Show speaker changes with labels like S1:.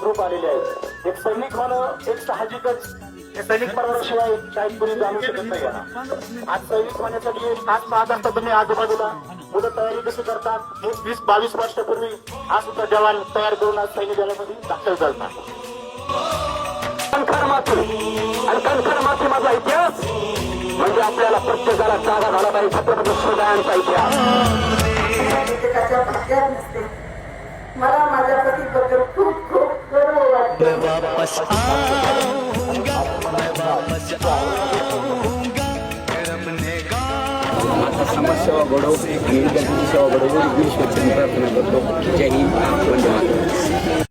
S1: Group आलेले आहेत. एक सैनिक होणं एक साहजिकच. सैनिक परवाशिवाय शाळेत कोणी जाणू शकत नाही. आज सैनिक होण्यासाठी आज पाहत असता तुम्ही आजूबाजूला मुलं तयारी कशी करतात. 20-22 वर्षापूर्वी हा सुद्धा जवान तयार करून आज सैनिक दलामध्ये दाखल झाला. कणखर माती माझा इतिहास म्हणजे आपल्याला प्रत्येकाला जागा झाला पाहिजे. छत्रपती शिवरायांचा इतिहास
S2: त्याच्या भाग्यात नसते. मला माझ्या पतीबद्दल खूप खूप गर्व वाटतो.
S3: समाजसेवा घडवू आणि विद्यार्थी सेवा घडवू प्रार्थना करतो. जय हिंद, वंदे मातरम.